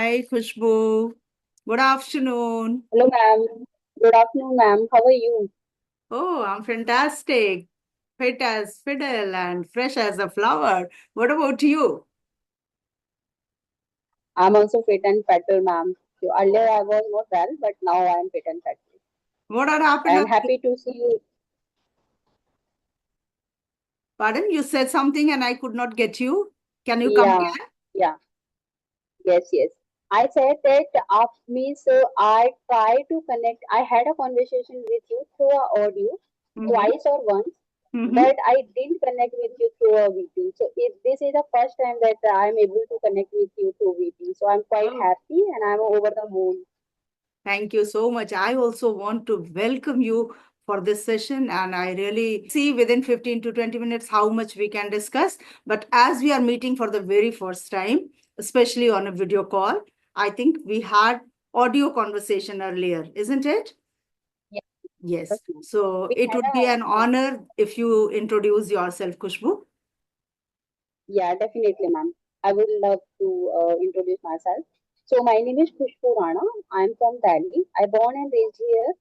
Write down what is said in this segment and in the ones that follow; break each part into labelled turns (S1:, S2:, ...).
S1: Hi, Kushbu. Good afternoon.
S2: Hello, ma'am. Good afternoon, ma'am. How are you?
S1: Oh, I'm fantastic. Fit as fiddle and fresh as a flower. What about you?
S2: I'm also fit and fatter, ma'am. So earlier I was not well, but now I am fit and fatter.
S1: What had happened?
S2: And happy to see you.
S1: Pardon? You said something and I could not get you. Can you come
S2: Yeah,
S1: again?
S2: yeah, yes. I said that after me, so I try to connect. I had a conversation with you through a audio
S1: Mm-hmm.
S2: twice or once,
S1: Mm-hmm.
S2: but I didn't connect with you through a VT. So if this is the first time that I'm able to connect with you through VT, so I'm quite
S1: Oh,
S2: happy and I'm over the moon.
S1: thank you so much. I also want to welcome you for this session, and I really see within 15 to 20 minutes how much we can discuss. But as we are meeting for the very first time, especially on a video call, I think we had audio conversation earlier, isn't it?
S2: Yeah,
S1: Yes.
S2: yes, ma'am.
S1: So
S2: We
S1: it
S2: had
S1: would be an
S2: a
S1: honor if you introduce yourself, Kushbu.
S2: Yeah, definitely, ma'am. I would love to introduce myself. So, my name is Kushbu Rana. I'm from Delhi. I born and raised here,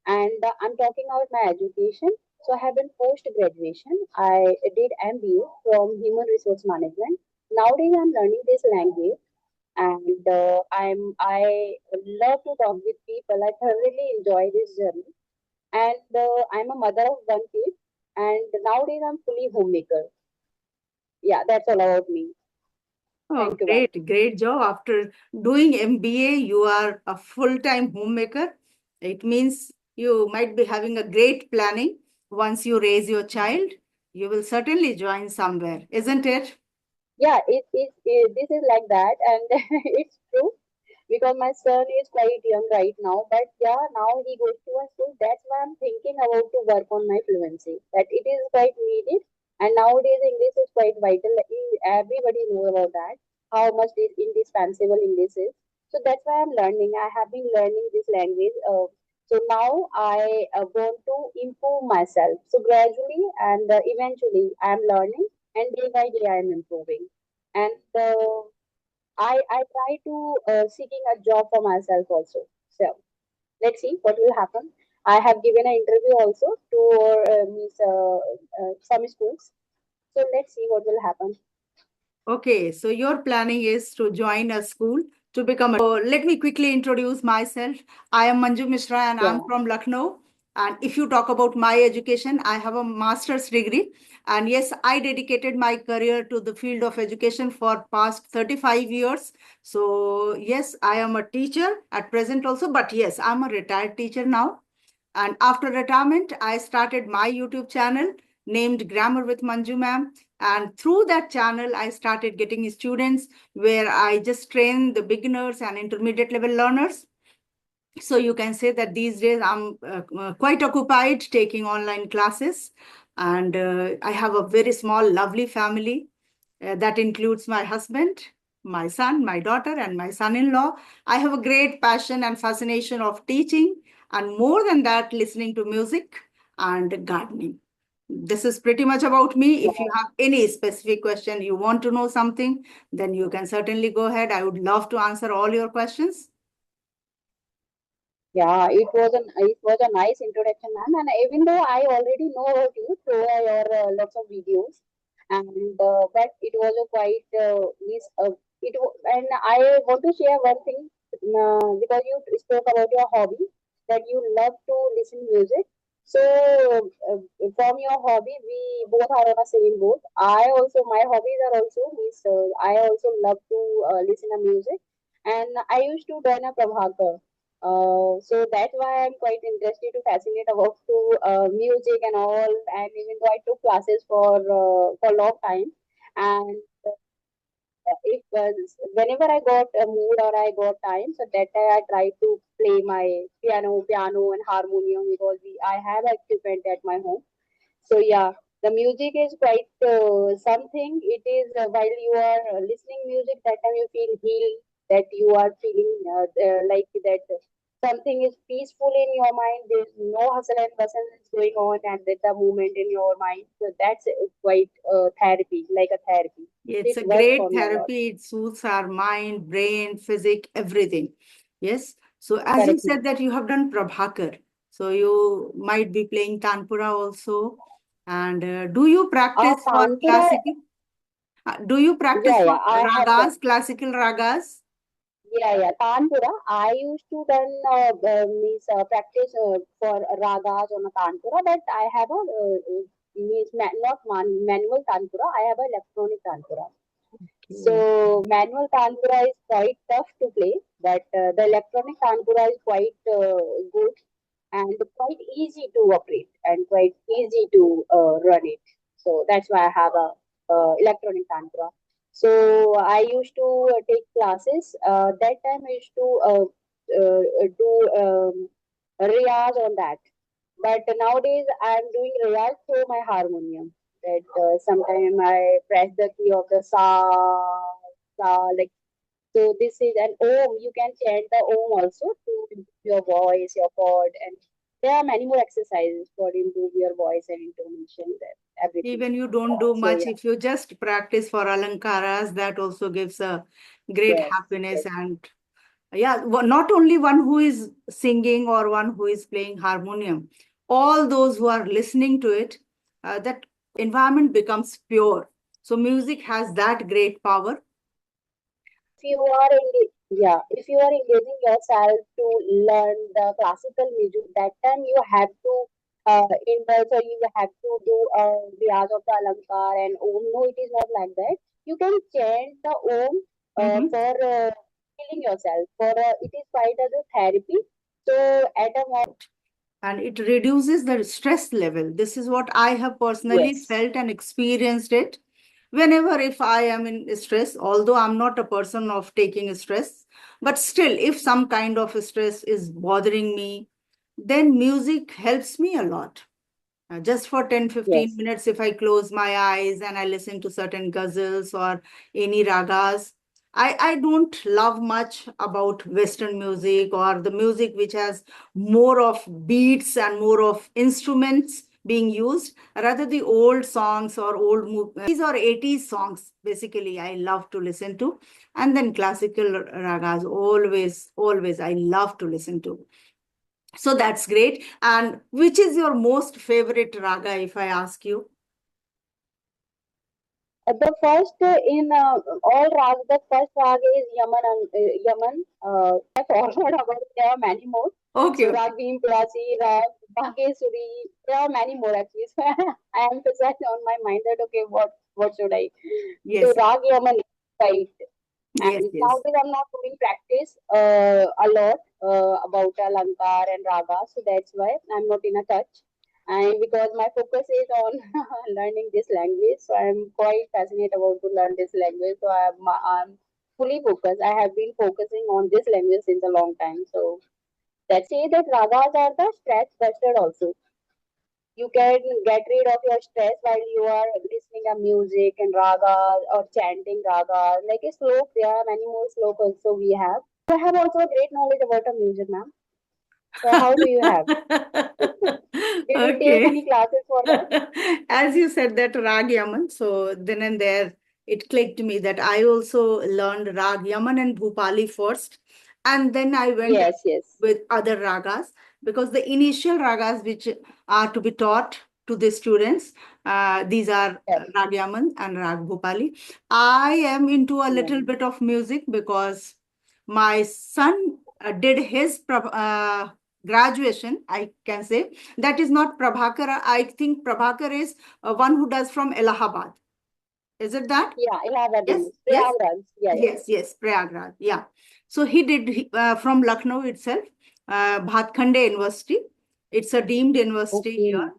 S2: and I'm talking about my education. So, I have been post graduation. I did MBA from Human Resource Management. Nowadays, I'm learning this language, and I love to talk with people. I thoroughly enjoy this journey, and I'm a mother of one kid, and nowadays I'm fully homemaker. Yeah, that's all about me.
S1: Oh,
S2: Thank you, ma'am.
S1: great job. After doing MBA, you are a full-time homemaker. It means you might be having a great planning. Once you raise your child, you will certainly join somewhere, isn't it?
S2: Yeah, this is like that, and it's true because my son is quite young right now. But yeah, now he goes to a school. That's why I'm thinking about to work on my fluency. That it is quite needed, and nowadays English is quite vital. Everybody knows about that. How much is indispensable English is. So that's why I'm learning. I have been learning this language. So now I want to improve myself. So gradually and eventually I'm learning, and day by day I'm improving. And I try to seeking a job for myself also. So let's see what will happen. I have given an interview also to some schools. So let's see what will happen.
S1: Okay, so your planning is to join a school to become a. So let me quickly introduce myself. I am Manju Mishra and I'm
S2: Yeah,
S1: from Lucknow. And if you talk about my education, I have a master's degree. And yes, I dedicated my career to the field of education for past 35 years. So yes, I am a teacher at present also, but yes, I'm a retired teacher now. And after retirement, I started my YouTube channel named Grammar with Manju Ma'am. And through that channel, I started getting students where I just train the beginners and intermediate level learners. So you can say that these days I'm quite occupied taking online classes. And I have a very small, lovely family that includes my husband, my son, my daughter, and my son in law. I have a great passion and fascination of teaching, and more than that, listening to music and gardening. This is pretty much about me. If you
S2: yeah,
S1: have any specific question, you want to know something, then you can certainly go ahead. I would love to answer all your questions.
S2: yeah. It was a nice introduction, ma'am. And even though I already know about you through your lots of videos, and but it was a quite and I want to share one thing because you spoke about your hobby that you love to listen music. So from your hobby, we both are on the same boat. I also my hobbies are also means I also love to listen to music, and I used to join a Prabhakar. So that's why I'm quite interested to fascinate about to music and all. And even though I took classes for a long time, and if whenever I got a mood or I got time, so that time I try to play my piano and harmonium because I have equipment at my home. So yeah, the music is quite something. It is while you are listening music, that time you feel healed, that you are feeling like that something is peaceful in your mind. There's no hustle and bustle is going on, and there's a movement in your mind. So that's quite therapy, like a therapy.
S1: It's
S2: It
S1: a
S2: worked
S1: great
S2: for me a lot.
S1: therapy. It soothes our mind, brain, physic, everything. Yes. So as you
S2: Correct, ma'am.
S1: said that you have done Prabhakar, so you might be playing Tanpura also. And do you practice for
S2: Tanpura,
S1: classical? Do you practice
S2: yeah,
S1: for
S2: yeah, I have done.
S1: ragas, classical ragas?
S2: Yeah, Tanpura. I used to done means practice for ragas on a Tanpura, but I have a means not manual Tanpura. I have a electronic Tanpura.
S1: Okay.
S2: So manual tanpura is quite tough to play, but the electronic tanpura is quite good and quite easy to operate and quite easy to run it. So that's why I have a electronic tanpura. So I used to take classes. That time I used to do riyaz on that. But nowadays I'm doing riyaz through my harmonium. That sometime I press the key of the sa, like, so this is an om. You can chant the om also to improve your voice, your chord, and there are many more exercises for improve your voice and intonation, that everything.
S1: Even you don't do
S2: So
S1: much,
S2: yeah,
S1: if you just practice for alankaras, that also gives a great
S2: yes,
S1: happiness.
S2: yes.
S1: And yeah, not only one who is singing or one who is playing harmonium, all those who are listening to it, that environment becomes pure. So music has that great power.
S2: If you are yeah, if you are engaging yourself to learn the classical music, that time you have to indulge, or you have to do riyaz of the alankar and om. No, it is not like that. You can chant the om
S1: Mhm.
S2: for healing yourself. For it is quite as a therapy. So at a moment,
S1: And it reduces the stress level. This is what I have personally
S2: yes,
S1: felt and experienced it. Whenever if I am in stress, although I'm not a person of taking stress, but still, if some kind of stress is bothering me, then music helps me a lot. Just for 10, 15 minutes, if I close my eyes and I listen to certain ghazals or any ragas, I don't love much about Western music or the music which has more of beats and more of instruments being used, rather the old songs or old movies or 80s songs, basically, I love to listen to. And then classical ragas, always, always, I love to listen to. So that's great. And which is your most favorite raga, if I ask you?
S2: the first in all rag, the first rag is Yaman. Yaman. I forgot about it. There are many more.
S1: Okay,
S2: So
S1: okay.
S2: rag Bhim Pilasi, rag Bhagesuri. There are many more actually. So I emphasized on my mind that okay, what should I? So
S1: Yes,
S2: rag Yaman is right.
S1: yes,
S2: And
S1: yes.
S2: nowadays I'm not doing practice a lot about Alankar and Raga, so that's why I'm not in a touch. And because my focus is on learning this language, so I'm quite fascinated about to learn this language. So I'm fully focused. I have been focusing on this language since a long time. So let's say that ragas are the stress buster also. You can get rid of your stress while you are listening to music and ragas or chanting ragas. Like a slope, there are many more slopes also we have. I have also a great knowledge about the music, ma'am. So how do you have? Did you take
S1: Okay.
S2: any classes for that?
S1: As you said that Rag Yaman, so then and there it clicked me that I also learned Rag Yaman and Bhupali first, and then I went
S2: Yes, yes,
S1: with other ragas, because the initial ragas which are to be taught to the students, these are
S2: yes,
S1: Rag Yaman and Rag Bhupali. I am into a
S2: yeah,
S1: little bit of music because my son did his graduation, I can say. That is not Prabhakar. I think Prabhakar is one who does from Allahabad. Is it that?
S2: yeah. Allahabad,
S1: Yes, yes,
S2: Prayagraj, yeah, yeah,
S1: yes, yes, Prayagraj. Yeah. So he did from Lucknow itself, Bhatkhande University. It's a deemed university here.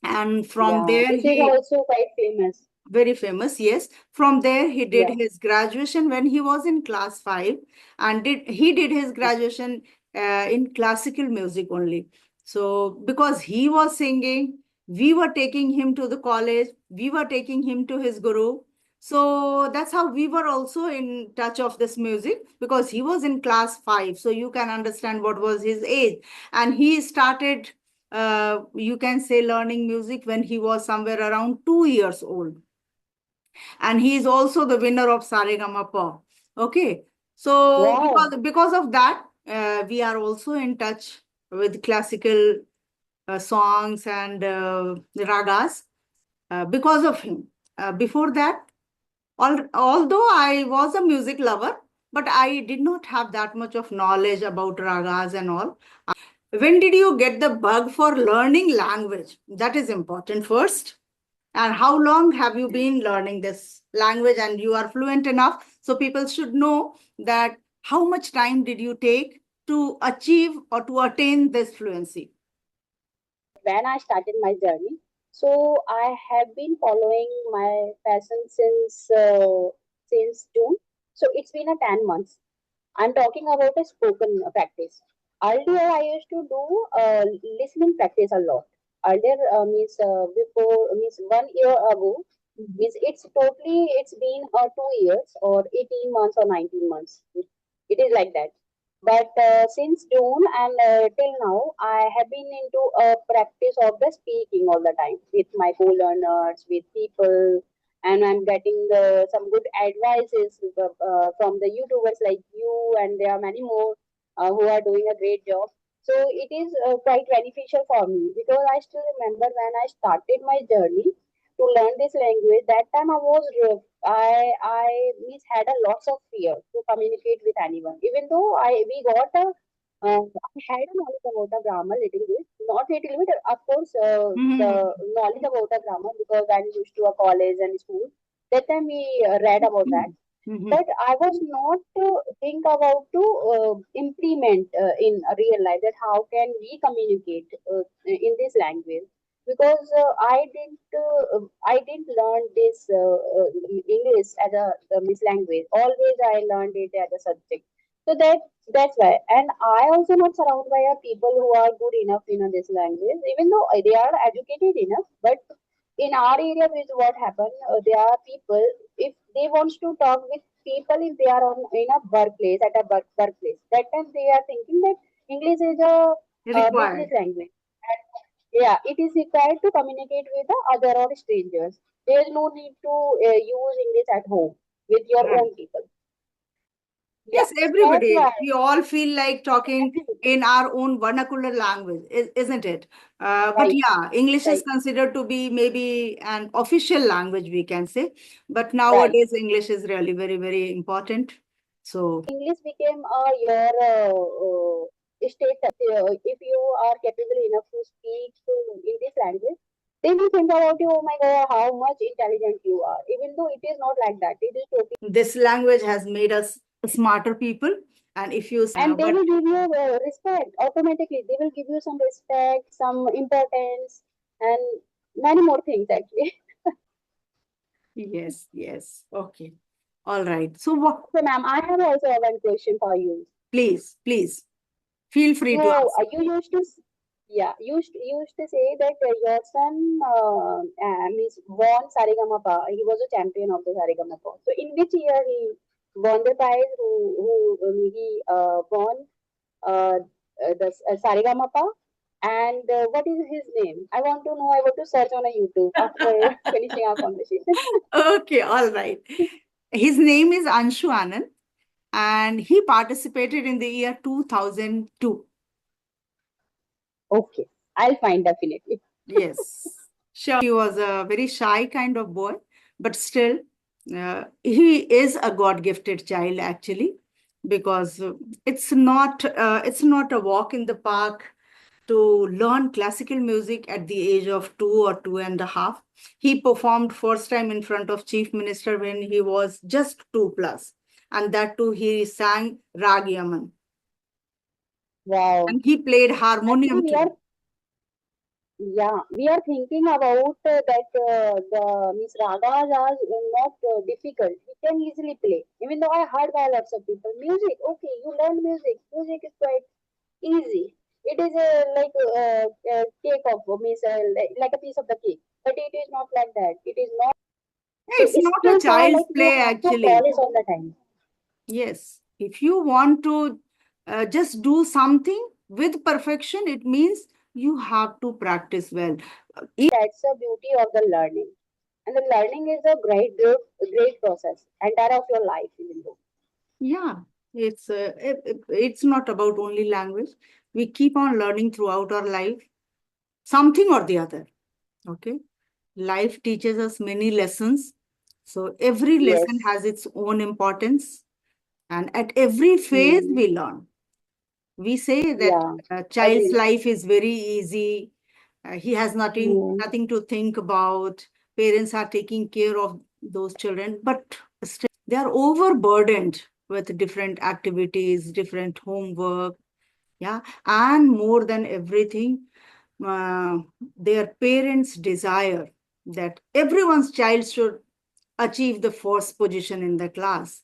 S2: okay,
S1: And from
S2: yeah.
S1: there,
S2: It is
S1: he
S2: also quite famous.
S1: very famous, yes. From there, he did
S2: Yeah,
S1: his graduation when he was in class 5, and he did his graduation in classical music only. So because he was singing, we were taking him to the college, we were taking him to his guru. So that's how we were also in touch of this music, because he was in class 5. So you can understand what was his age. And he started, you can say, learning music when he was somewhere around 2 years old. And he is also the winner of Saregama. Okay. So
S2: Wow.
S1: because of that, we are also in touch with classical songs and ragas because of him. Before that, although I was a music lover, but I did not have that much of knowledge about ragas and all. When did you get the bug for learning language? That is important first. And how long have you been learning this language and you are fluent enough? So people should know that how much time did you take to achieve or to attain this fluency?
S2: When I started my journey. So I have been following my passion since June. So it's been a 10 months. I'm talking about a spoken practice. Earlier, I used to do listening practice a lot. Earlier means before means 1 year ago means it's been 2 years or 18 months or 19 months. It is like that. But since June and till now, I have been into a practice of the speaking all the time with my co-learners, with people, and I'm getting some good advices from the YouTubers like you, and there are many more who are doing a great job. So it is quite beneficial for me because I still remember when I started my journey to learn this language. That time I was I means had a lots of fear to communicate with anyone. Even though I had a knowledge about the grammar little bit, not little bit, of course, the
S1: Mhm.
S2: knowledge about the grammar because when we used to a college and school, that time we read about that.
S1: Mhm.
S2: But I was not think about to implement in a real life that how can we communicate in this language because I didn't learn this English as a Miss language. Always I learned it as a subject. So that's why. And I also not surrounded by people who are good enough in this language, even though they are educated enough. But in our area, with what happened, there are people if they wants to talk with people if they are on in a workplace at a workplace. That time they are thinking that English is a business
S1: Required.
S2: language. Yeah, it is required to communicate with the other or strangers. There is no need to use English at home with your
S1: Right.
S2: own people. Yeah,
S1: Yes,
S2: so that's
S1: everybody.
S2: why.
S1: We all feel like talking
S2: Everybody.
S1: in our own vernacular language, isn't it? But
S2: Right,
S1: yeah, English is
S2: right,
S1: considered to be maybe an official language, we can say. But
S2: right.
S1: nowadays, English is really very, very important. So,
S2: English became your status. If you are capable enough to speak in this language, they will think about you, oh my God, how much intelligent you are. Even though it is not like that, it is totally.
S1: this language has made us smarter people. And if you,
S2: And they
S1: but
S2: will give you respect automatically. They will give you some respect, some importance, and many more things actually.
S1: yes, yes. Okay. All right. So, what,
S2: So, ma'am, I have also one question for you.
S1: please feel free to ask.
S2: You used to yeah used to say that your son means won Saregamapa. He was a champion of the Saregamapa. So in which year he won the prize? He won uh, the Saregamapa? And what is his name? I want to know. I want to search on a YouTube after finishing our conversation.
S1: Okay, all right. His name is Anshu Anand, and he participated in the year 2002.
S2: Okay, I'll find definitely.
S1: Yes, sure. He was a very shy kind of boy, but still, he is a God-gifted child actually, because it's not a walk in the park to learn classical music at the age of 2 or 2.5. He performed first time in front of Chief Minister when he was just 2 plus, and that too he sang Rag Yaman,
S2: Wow.
S1: and he played
S2: Actually,
S1: harmonium
S2: we are
S1: too.
S2: Yeah, we are thinking about that the Miss Ragas are not difficult. We can easily play. Even though I heard by lots of people, music, okay, you learn music. Music is quite easy. It is like a cake of means like a piece of the cake, but it is not like that. It is not. So
S1: It's not a
S2: skills are
S1: child's
S2: like you
S1: play
S2: have to
S1: actually.
S2: polish all the time.
S1: Yes, if you want to just do something with perfection, it means you have to practice well.
S2: That's the beauty of the learning. And the learning is a great process, entire of your life, even though.
S1: Yeah, it's not about only language. We keep on learning throughout our life, something or the other. Okay. Life teaches us many lessons. So every lesson
S2: Yes.
S1: has its own importance. And at every phase,
S2: Hmm.
S1: we learn. We say that
S2: Yeah.
S1: a child's
S2: Agree.
S1: life is very easy. He has
S2: Hmm.
S1: nothing to think about. Parents are taking care of those children, but still they are overburdened with different activities, different homework. Yeah. And more than everything, uh, their parents desire that everyone's child should achieve the first position in the class.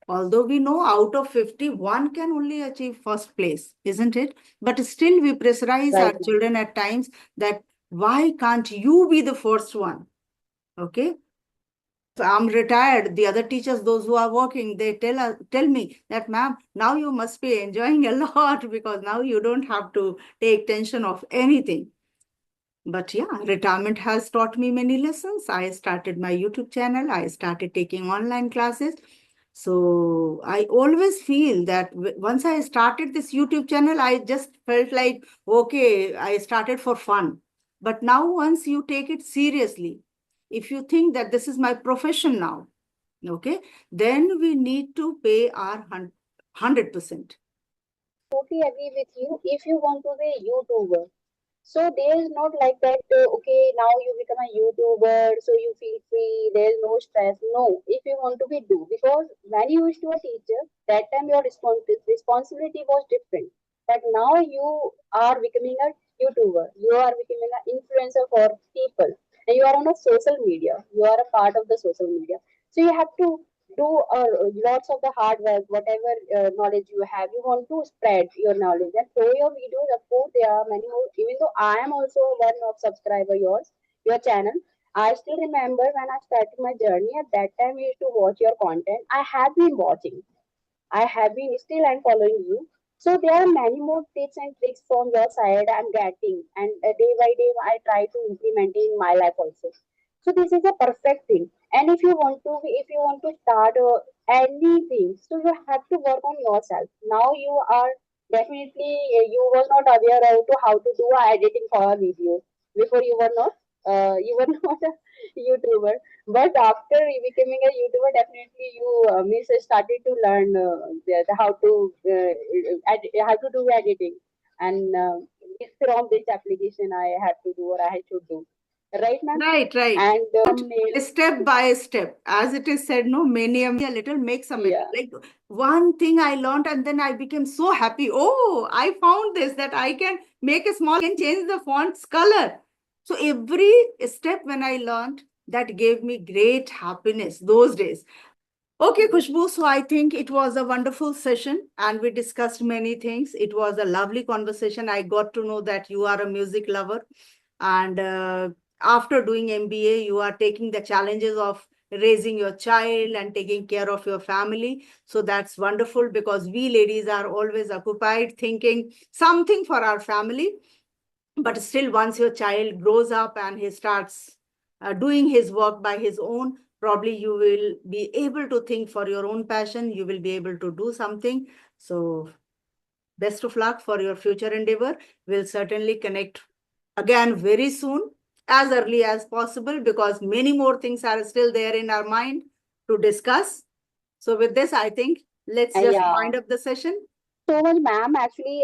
S1: Although we know out of 50, one can only achieve first place, isn't it? But still, we pressurize our
S2: Right, ma'am.
S1: children at times that why can't you be the first one? Okay. So I'm retired. The other teachers, those who are working, they tell me that, ma'am, now you must be enjoying a lot because now you don't have to take tension of anything. But yeah, retirement has taught me many lessons. I started my YouTube channel. I started taking online classes. So I always feel that once I started this YouTube channel, I just felt like, okay, I started for fun. But now, once you take it seriously, if you think that this is my profession now, okay, then we need to pay our 100%.
S2: Totally agree with you. If you want to be a YouTuber, so there is not like that, okay, now you become a YouTuber, so you feel free, there is no stress. No, if you want to be do, because when you used to a teacher, that time your responsibility was different. But now you are becoming a YouTuber, you are becoming an influencer for people, and you are on a social media, you are a part of the social media. So you have to do lots of the hard work, whatever knowledge you have, you want to spread your knowledge and through your videos. Of course, there are many more. Even though I am also one of subscriber yours, your channel, I still remember when I started my journey. At that time, I used to watch your content. I have been watching. I have been still and following you. So there are many more tips and tricks from your side I'm getting, and day by day I try to implement in my life also. So this is a perfect thing. And if you want to start anything, so you have to work on yourself. Now you are definitely you was not aware of to how to do editing for a video. Before you were not a YouTuber, but after becoming a YouTuber, definitely you means started to learn how to do editing, and from this application I have to do or I should do, right, ma'am?
S1: Right, right.
S2: And
S1: But step by step, as it is said, no, many a little makes a many.
S2: yeah,
S1: Like one thing I learned, and then I became so happy. Oh, I found this that I can make a small, can change the font's color. So every step when I learned, that gave me great happiness those days. Okay, Kushbu. So I think it was a wonderful session and we discussed many things. It was a lovely conversation. I got to know that you are a music lover and after doing MBA, you are taking the challenges of raising your child and taking care of your family. So that's wonderful because we ladies are always occupied thinking something for our family. But still, once your child grows up and he starts doing his work by his own, probably you will be able to think for your own passion. You will be able to do something. So best of luck for your future endeavor. We'll certainly connect again very soon, as early as possible, because many more things are still there in our mind to discuss. So with this, I think let's just
S2: yeah.
S1: wind up the session.
S2: So much, ma'am. Actually,